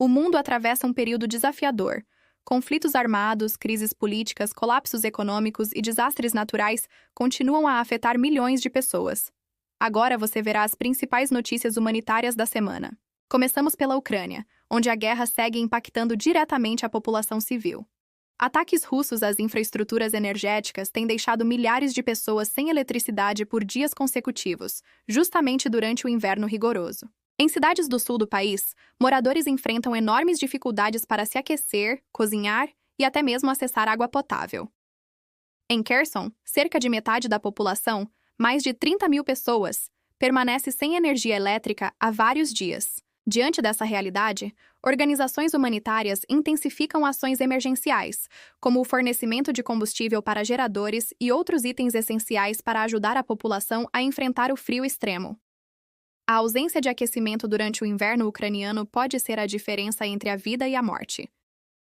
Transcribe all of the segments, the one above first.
O mundo atravessa um período desafiador. Conflitos armados, crises políticas, colapsos econômicos e desastres naturais continuam a afetar milhões de pessoas. Agora você verá as principais notícias humanitárias da semana. Começamos pela Ucrânia, onde a guerra segue impactando diretamente a população civil. Ataques russos às infraestruturas energéticas têm deixado milhares de pessoas sem eletricidade por dias consecutivos, justamente durante o inverno rigoroso. Em cidades do sul do país, moradores enfrentam enormes dificuldades para se aquecer, cozinhar e até mesmo acessar água potável. Em Kherson, cerca de metade da população, mais de 30 mil pessoas, permanece sem energia elétrica há vários dias. Diante dessa realidade, organizações humanitárias intensificam ações emergenciais, como o fornecimento de combustível para geradores e outros itens essenciais para ajudar a população a enfrentar o frio extremo. A ausência de aquecimento durante o inverno ucraniano pode ser a diferença entre a vida e a morte.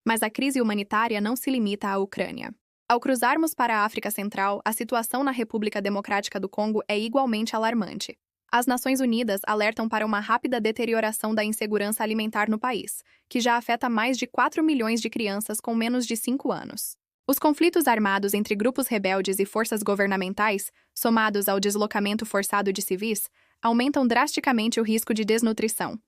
Mas a crise humanitária não se limita à Ucrânia. Ao cruzarmos para a África Central, a situação na República Democrática do Congo é igualmente alarmante. As Nações Unidas alertam para uma rápida deterioração da insegurança alimentar no país, que já afeta mais de 4 milhões de crianças com menos de 5 anos. Os conflitos armados entre grupos rebeldes e forças governamentais, somados ao deslocamento forçado de civis, aumentam drasticamente o risco de desnutrição.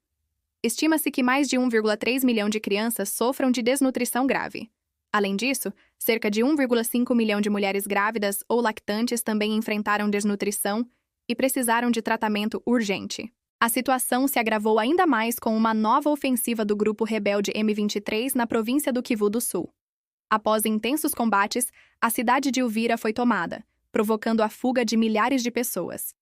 Estima-se que mais de 1,3 milhão de crianças sofram de desnutrição grave. Além disso, cerca de 1,5 milhão de mulheres grávidas ou lactantes também enfrentaram desnutrição e precisaram de tratamento urgente. A situação se agravou ainda mais com uma nova ofensiva do grupo rebelde M23 na província do Kivu do Sul. Após intensos combates, a cidade de Uvira foi tomada, provocando a fuga de milhares de pessoas.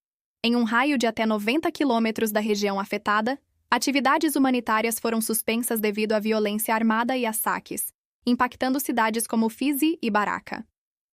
Em um raio de até 90 quilômetros da região afetada, atividades humanitárias foram suspensas devido à violência armada e a saques, impactando cidades como Fizi e Baraka.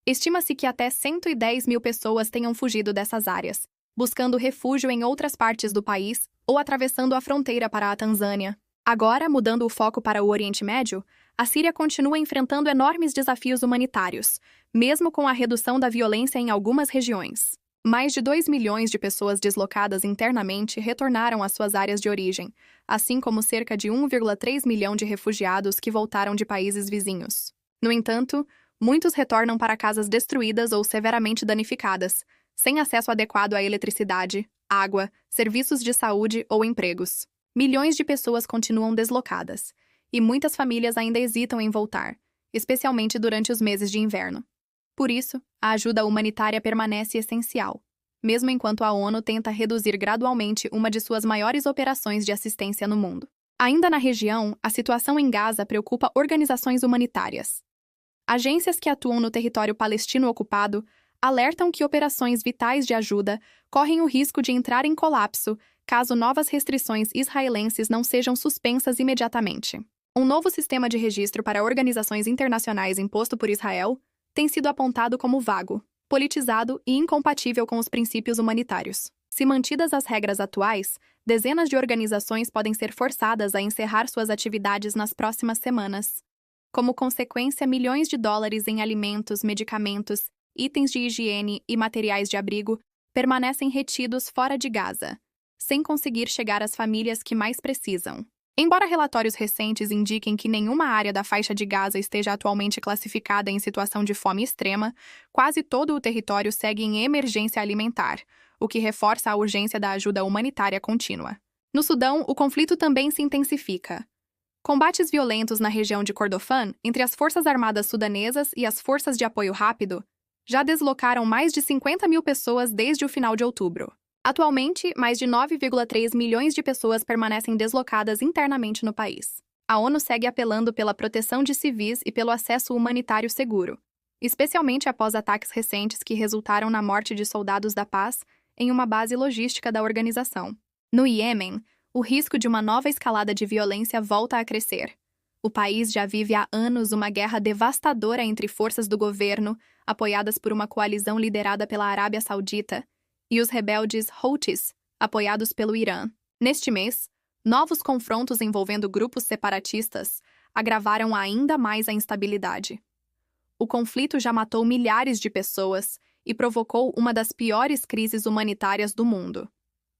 Estima-se que até 110 mil pessoas tenham fugido dessas áreas, buscando refúgio em outras partes do país ou atravessando a fronteira para a Tanzânia. Agora, mudando o foco para o Oriente Médio, a Síria continua enfrentando enormes desafios humanitários, mesmo com a redução da violência em algumas regiões. Mais de 2 milhões de pessoas deslocadas internamente retornaram às suas áreas de origem, assim como cerca de 1,3 milhão de refugiados que voltaram de países vizinhos. No entanto, muitos retornam para casas destruídas ou severamente danificadas, sem acesso adequado à eletricidade, água, serviços de saúde ou empregos. Milhões de pessoas continuam deslocadas, e muitas famílias ainda hesitam em voltar, especialmente durante os meses de inverno. Por isso, a ajuda humanitária permanece essencial, mesmo enquanto a ONU tenta reduzir gradualmente uma de suas maiores operações de assistência no mundo. Ainda na região, a situação em Gaza preocupa organizações humanitárias. Agências que atuam no território palestino ocupado alertam que operações vitais de ajuda correm o risco de entrar em colapso caso novas restrições israelenses não sejam suspensas imediatamente. Um novo sistema de registro para organizações internacionais imposto por Israel tem sido apontado como vago, politizado e incompatível com os princípios humanitários. Se mantidas as regras atuais, dezenas de organizações podem ser forçadas a encerrar suas atividades nas próximas semanas. Como consequência, milhões de dólares em alimentos, medicamentos, itens de higiene e materiais de abrigo permanecem retidos fora de Gaza, sem conseguir chegar às famílias que mais precisam. Embora relatórios recentes indiquem que nenhuma área da faixa de Gaza esteja atualmente classificada em situação de fome extrema, quase todo o território segue em emergência alimentar, o que reforça a urgência da ajuda humanitária contínua. No Sudão, o conflito também se intensifica. Combates violentos na região de Kordofan, entre as Forças Armadas Sudanesas e as Forças de Apoio Rápido, já deslocaram mais de 50 mil pessoas desde o final de outubro. Atualmente, mais de 9,3 milhões de pessoas permanecem deslocadas internamente no país. A ONU segue apelando pela proteção de civis e pelo acesso humanitário seguro, especialmente após ataques recentes que resultaram na morte de soldados da paz em uma base logística da organização. No Iêmen, o risco de uma nova escalada de violência volta a crescer. O país já vive há anos uma guerra devastadora entre forças do governo, apoiadas por uma coalizão liderada pela Arábia Saudita, e os rebeldes Houthis, apoiados pelo Irã. Neste mês, novos confrontos envolvendo grupos separatistas agravaram ainda mais a instabilidade. O conflito já matou milhares de pessoas e provocou uma das piores crises humanitárias do mundo.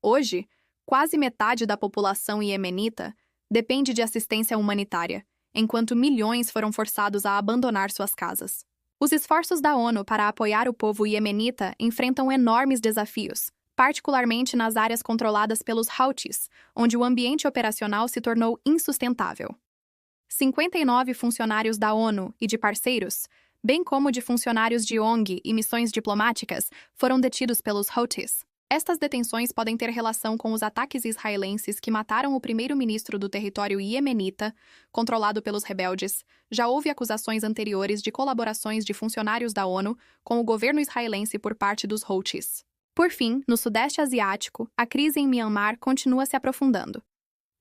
Hoje, quase metade da população iemenita depende de assistência humanitária, enquanto milhões foram forçados a abandonar suas casas. Os esforços da ONU para apoiar o povo iemenita enfrentam enormes desafios, particularmente nas áreas controladas pelos Houthis, onde o ambiente operacional se tornou insustentável. 59 funcionários da ONU e de parceiros, bem como de funcionários de ONG e missões diplomáticas, foram detidos pelos Houthis. Estas detenções podem ter relação com os ataques israelenses que mataram o primeiro-ministro do território iemenita, controlado pelos rebeldes. Já houve acusações anteriores de colaborações de funcionários da ONU com o governo israelense por parte dos Houthis. Por fim, no Sudeste Asiático, a crise em Myanmar continua se aprofundando.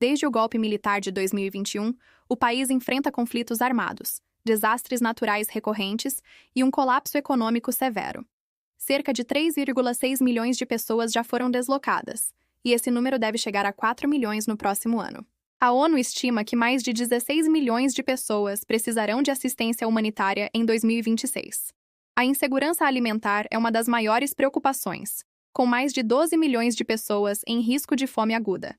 Desde o golpe militar de 2021, o país enfrenta conflitos armados, desastres naturais recorrentes e um colapso econômico severo. Cerca de 3,6 milhões de pessoas já foram deslocadas, e esse número deve chegar a 4 milhões no próximo ano. A ONU estima que mais de 16 milhões de pessoas precisarão de assistência humanitária em 2026. A insegurança alimentar é uma das maiores preocupações, com mais de 12 milhões de pessoas em risco de fome aguda.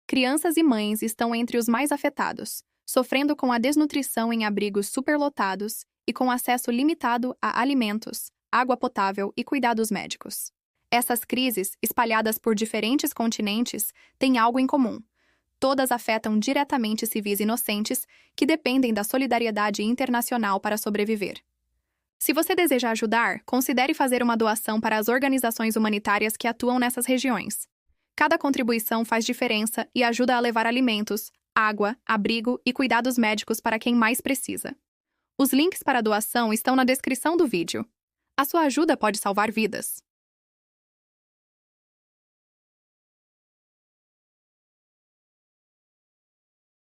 Crianças e mães estão entre os mais afetados, sofrendo com a desnutrição em abrigos superlotados e com acesso limitado a alimentos, água potável e cuidados médicos. Essas crises, espalhadas por diferentes continentes, têm algo em comum. Todas afetam diretamente civis inocentes que dependem da solidariedade internacional para sobreviver. Se você deseja ajudar, considere fazer uma doação para as organizações humanitárias que atuam nessas regiões. Cada contribuição faz diferença e ajuda a levar alimentos, água, abrigo e cuidados médicos para quem mais precisa. Os links para a doação estão na descrição do vídeo. A sua ajuda pode salvar vidas.